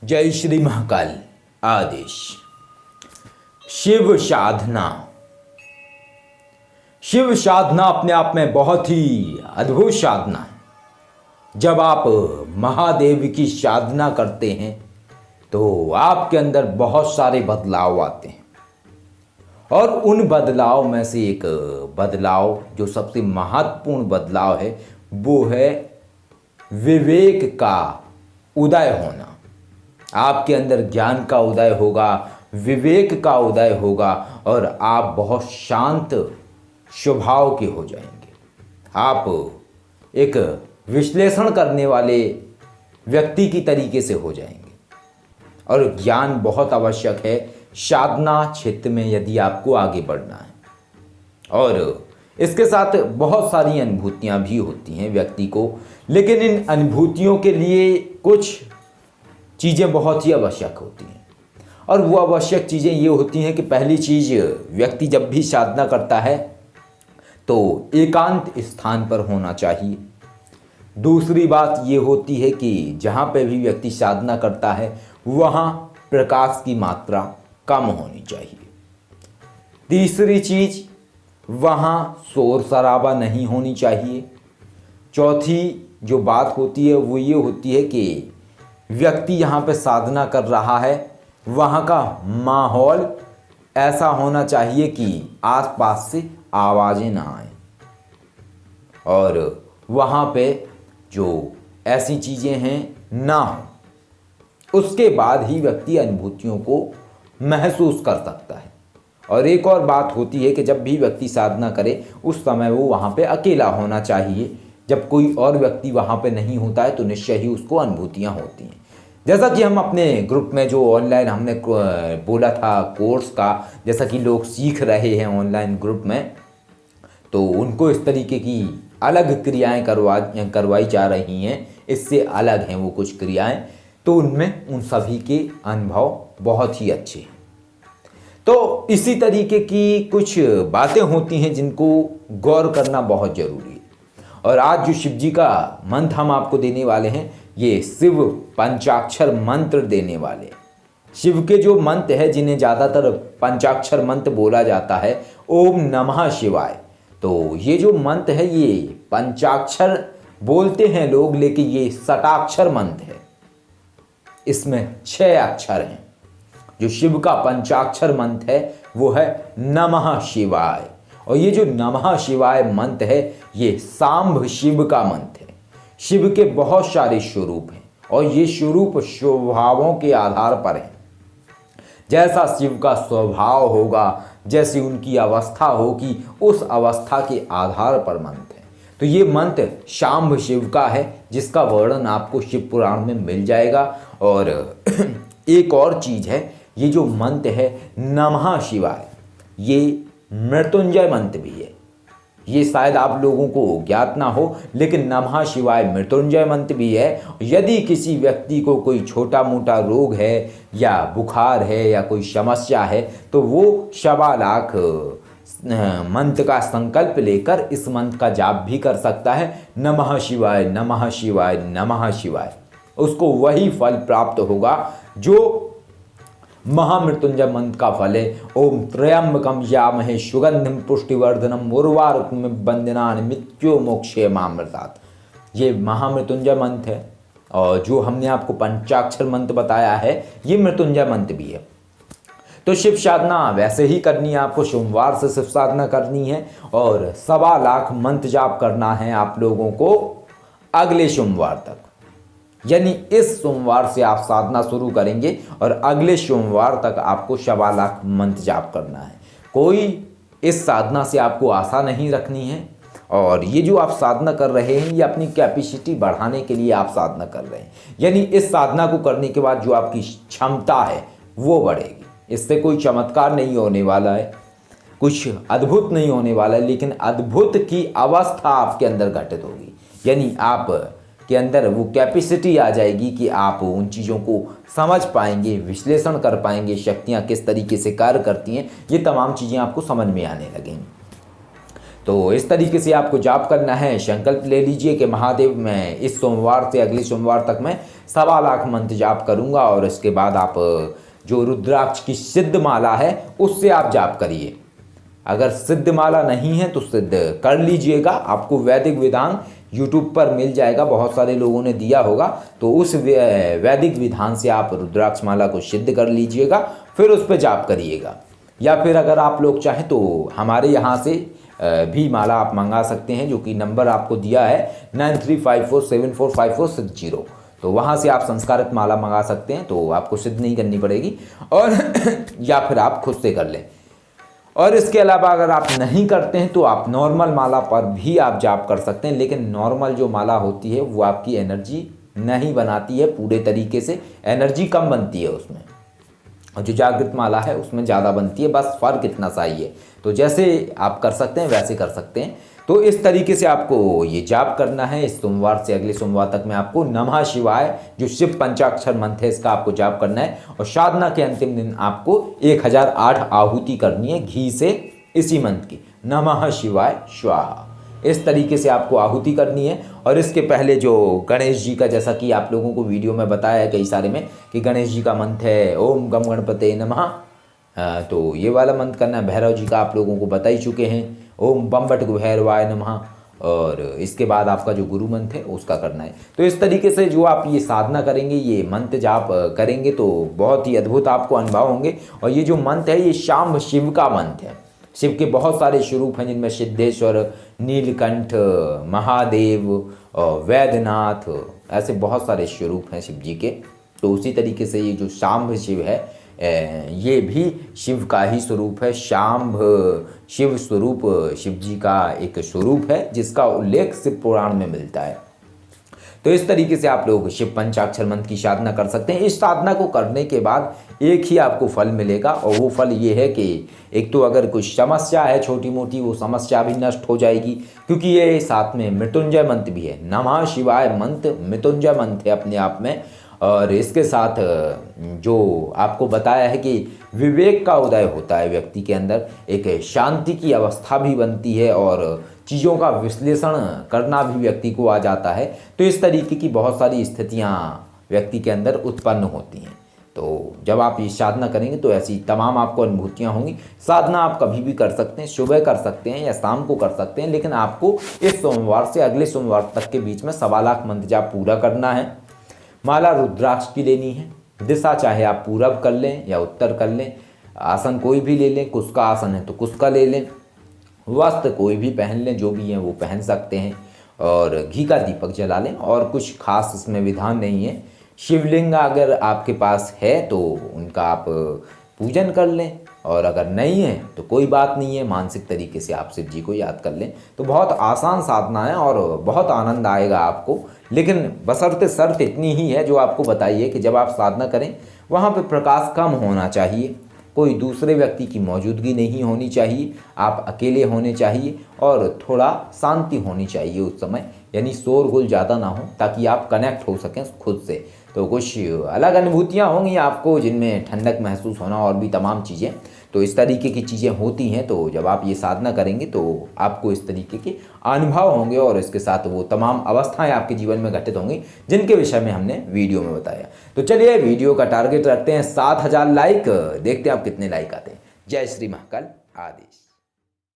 जय श्री महाकाल। आदेश। शिव साधना। शिव साधना अपने आप में बहुत ही अद्भुत साधना है। जब आप महादेव की साधना करते हैं तो आपके अंदर बहुत सारे बदलाव आते हैं, और उन बदलाव में से एक बदलाव जो सबसे महत्वपूर्ण बदलाव है वो है विवेक का उदय होना। आपके अंदर ज्ञान का उदय होगा, विवेक का उदय होगा, और आप बहुत शांत स्वभाव के हो जाएंगे। आप एक विश्लेषण करने वाले व्यक्ति की तरीके से हो जाएंगे। और ज्ञान बहुत आवश्यक है साधना क्षेत्र में यदि आपको आगे बढ़ना है। और इसके साथ बहुत सारी अनुभूतियाँ भी होती हैं व्यक्ति को, लेकिन इन अनुभूतियों के लिए कुछ चीज़ें बहुत ही आवश्यक होती हैं। और वो आवश्यक चीज़ें ये होती हैं कि पहली चीज़, व्यक्ति जब भी साधना करता है तो एकांत स्थान पर होना चाहिए। दूसरी बात ये होती है कि जहाँ पे भी व्यक्ति साधना करता है वहाँ प्रकाश की मात्रा कम होनी चाहिए। तीसरी चीज़, वहाँ शोर शराबा नहीं होनी चाहिए। चौथी जो बात होती है वो ये होती है कि व्यक्ति यहाँ पे साधना कर रहा है, वहाँ का माहौल ऐसा होना चाहिए कि आसपास से आवाज़ें ना आएं, और वहाँ पे जो ऐसी चीज़ें हैं ना हो। उसके बाद ही व्यक्ति अनुभूतियों को महसूस कर सकता है। और एक और बात होती है कि जब भी व्यक्ति साधना करे उस समय वो वहाँ पे अकेला होना चाहिए। जब कोई और व्यक्ति वहाँ पे नहीं होता है तो निश्चय ही उसको अनुभूतियाँ होती हैं। जैसा कि हम अपने ग्रुप में जो ऑनलाइन हमने बोला था कोर्स का, जैसा कि लोग सीख रहे हैं ऑनलाइन ग्रुप में, तो उनको इस तरीके की अलग क्रियाएं करवाई जा रही हैं। इससे अलग हैं वो कुछ क्रियाएं, तो उनमें उन सभी के अनुभव बहुत ही अच्छे हैं। तो इसी तरीके की कुछ बातें होती हैं जिनको गौर करना बहुत ज़रूरी है। और आज जो शिव जी का मंत्र हम आपको देने वाले हैं, ये शिव पंचाक्षर मंत्र देने वाले। शिव के जो मंत्र है जिन्हें ज़्यादातर पंचाक्षर मंत्र बोला जाता है, ओम नमः शिवाय। तो ये जो मंत्र है ये पंचाक्षर बोलते हैं लोग, लेकिन ये शताक्षर मंत्र है। इसमें 6 अक्षर हैं। जो शिव का पंचाक्षर मंत्र है वो है नमः शिवाय। और ये जो नमः शिवाय मंत्र है ये सांब शिव का मंत्र है। शिव के बहुत सारे स्वरूप हैं और ये स्वरूप स्वभावों के आधार पर हैं। जैसा शिव का स्वभाव होगा, जैसी उनकी अवस्था होगी, उस अवस्था के आधार पर मंत्र है। तो ये मंत्र सांब शिव का है, जिसका वर्णन आपको शिव पुराण में मिल जाएगा। और एक और चीज़ है, ये जो मंत्र है नमः शिवाय, ये मृत्युंजय मंत्र भी है। ये शायद आप लोगों को ज्ञात ना हो, लेकिन नमः शिवाय मृत्युंजय मंत्र भी है। यदि किसी व्यक्ति को कोई छोटा मोटा रोग है या बुखार है या कोई समस्या है तो वो 1.25 लाख मंत्र का संकल्प लेकर इस मंत्र का जाप भी कर सकता है, नमः शिवाय नमः शिवाय नमः शिवाय। उसको वही फल प्राप्त होगा जो महामृत्युंजय मंत्र का फल है। ओम त्र्यंबकम यामहे सुगंधिम पुष्टिवर्धनम उर्वारुकम बंदनान मृत्यो मोक्षे मामृतात्। ये महामृत्युंजय मंत्र है। और जो हमने आपको पंचाक्षर मंत्र बताया है ये मृत्युंजय मंत्र भी है। तो शिव साधना वैसे ही करनी है आपको, सोमवार से शिव साधना करनी है और 1.25 लाख मंत्र जाप करना है आप लोगों को अगले सोमवार तक। यानी इस सोमवार से आप साधना शुरू करेंगे और अगले सोमवार तक आपको 1.25 लाख मंत्र जाप करना है। कोई इस साधना से आपको आशा नहीं रखनी है। और ये जो आप साधना कर रहे हैं ये अपनी कैपेसिटी बढ़ाने के लिए आप साधना कर रहे हैं। यानी इस साधना को करने के बाद जो आपकी क्षमता है वो बढ़ेगी। इससे कोई चमत्कार नहीं होने वाला है, कुछ अद्भुत नहीं होने वाला है, लेकिन अद्भुत की अवस्था आपके अंदर घटित होगी। यानी आप के अंदर वो कैपेसिटी आ जाएगी कि आप उन चीज़ों को समझ पाएंगे, विश्लेषण कर पाएंगे, शक्तियाँ किस तरीके से कार्य करती हैं, ये तमाम चीज़ें आपको समझ में आने लगेंगी। तो इस तरीके से आपको जाप करना है। संकल्प ले लीजिए कि महादेव मैं इस सोमवार से अगले सोमवार तक मैं 1.25 लाख मंत्र जाप करूँगा, और इसके बाद आप जो रुद्राक्ष की सिद्ध माला है उससे आप जाप करिए। अगर सिद्ध माला नहीं है तो सिद्ध कर लीजिएगा। आपको वैदिक विधान यूट्यूब पर मिल जाएगा, बहुत सारे लोगों ने दिया होगा, तो उस वैदिक विधान से आप रुद्राक्ष माला को सिद्ध कर लीजिएगा, फिर उस पर जाप करिएगा। या फिर अगर आप लोग चाहें तो हमारे यहाँ से भी माला आप मंगा सकते हैं, जो कि नंबर आपको दिया है 9354745460, तो वहाँ से आप संस्कारित माला मंगा सकते हैं, तो आपको सिद्ध नहीं करनी पड़ेगी, और या फिर आप खुद से कर लें। और इसके अलावा अगर आप नहीं करते हैं तो आप नॉर्मल माला पर भी आप जाप कर सकते हैं, लेकिन नॉर्मल जो माला होती है वो आपकी एनर्जी नहीं बनाती है पूरे तरीके से, एनर्जी कम बनती है उसमें, और जो जागृत माला है उसमें ज़्यादा बनती है, बस फ़र्क इतना सा ही है। तो जैसे आप कर सकते हैं वैसे कर सकते हैं। तो इस तरीके से आपको ये जाप करना है। इस सोमवार से अगले सोमवार तक में आपको नमः शिवाय जो शिव पंचाक्षर मंत्र है इसका आपको जाप करना है, और साधना के अंतिम दिन आपको 1008 आहुति करनी है घी से इसी मंत्र की, नमः शिवाय स्वाहा। इस तरीके से आपको आहुति करनी है। और इसके पहले जो गणेश जी का, जैसा कि आप लोगों को वीडियो में बताया है कई सारे में कि गणेश जी का मंत्र है ओम गम गणपते नमः, तो ये वाला मंत्र करना है। भैरव जी का आप लोगों को बता ही चुके हैं, ओम बम्बट भैरवाय नमः, और इसके बाद आपका जो गुरु मंत्र है उसका करना है। तो इस तरीके से जो आप ये साधना करेंगे, ये मंत्र जाप करेंगे तो बहुत ही अद्भुत आपको अनुभव होंगे। और ये जो मंत्र है ये शाम्भ शिव का मंत्र है। शिव के बहुत सारे स्वरूप हैं, जिनमें सिद्धेश्वर, नीलकंठ, महादेव और वैद्यनाथ, ऐसे बहुत सारे स्वरूप हैं शिव जी के। तो उसी तरीके से ये जो शाम्भ शिव है ये भी शिव का ही स्वरूप है। शाम्भ शिव स्वरूप शिव जी का एक स्वरूप है, जिसका उल्लेख शिव पुराण में मिलता है। तो इस तरीके से आप लोग शिव पंचाक्षर मंत्र की साधना कर सकते हैं। इस साधना को करने के बाद एक ही आपको फल मिलेगा, और वो फल ये है कि एक तो अगर कुछ समस्या है छोटी मोटी, वो समस्या भी नष्ट हो जाएगी, क्योंकि ये साथ में मृत्युंजय मंत्र भी है। नमः शिवाय मंत्र मृत्युंजय मंत्र है अपने आप में। और इसके साथ जो आपको बताया है कि विवेक का उदय होता है व्यक्ति के अंदर, एक शांति की अवस्था भी बनती है, और चीज़ों का विश्लेषण करना भी व्यक्ति को आ जाता है। तो इस तरीके की बहुत सारी स्थितियाँ व्यक्ति के अंदर उत्पन्न होती हैं। तो जब आप ये साधना करेंगे तो ऐसी तमाम आपको अनुभूतियाँ होंगी। साधना आप कभी भी कर सकते हैं, सुबह कर सकते हैं या शाम को कर सकते हैं, लेकिन आपको इस सोमवार से अगले सोमवार तक के बीच में 1.25 लाख मंत्र जाप पूरा करना है। माला रुद्राक्ष की लेनी है। दिशा चाहे आप पूरब कर लें या उत्तर कर लें, आसन कोई भी ले लें, कुश का आसन है तो कुश का ले लें, वस्त्र कोई भी पहन लें, जो भी हैं वो पहन सकते हैं, और घी का दीपक जला लें। और कुछ खास इसमें विधान नहीं है। शिवलिंग अगर आपके पास है तो उनका आप पूजन कर लें, और अगर नहीं है तो कोई बात नहीं है, मानसिक तरीके से आप शिव जी को याद कर लें। तो बहुत आसान साधना है और बहुत आनंद आएगा आपको। लेकिन बशर्ते शर्त इतनी ही है जो आपको बताइए कि जब आप साधना करें वहाँ पे प्रकाश कम होना चाहिए, कोई दूसरे व्यक्ति की मौजूदगी नहीं होनी चाहिए, आप अकेले होने चाहिए, और थोड़ा शांति होनी चाहिए उस समय, यानी शोरगुल ज़्यादा ना हो, ताकि आप कनेक्ट हो सकें खुद से। तो कुछ अलग अनुभूतियाँ होंगी आपको, जिनमें ठंडक महसूस होना और भी तमाम चीज़ें। तो इस तरीके की चीज़ें होती हैं। तो जब आप ये साधना करेंगे तो आपको इस तरीके के अनुभव होंगे, और इसके साथ वो तमाम अवस्थाएं आपके जीवन में घटित होंगी जिनके विषय में हमने वीडियो में बताया। तो चलिए वीडियो का टारगेट रखते हैं 7000 लाइक, देखते हैं आप कितने लाइक आते हैं। जय श्री महाकाल आदेश।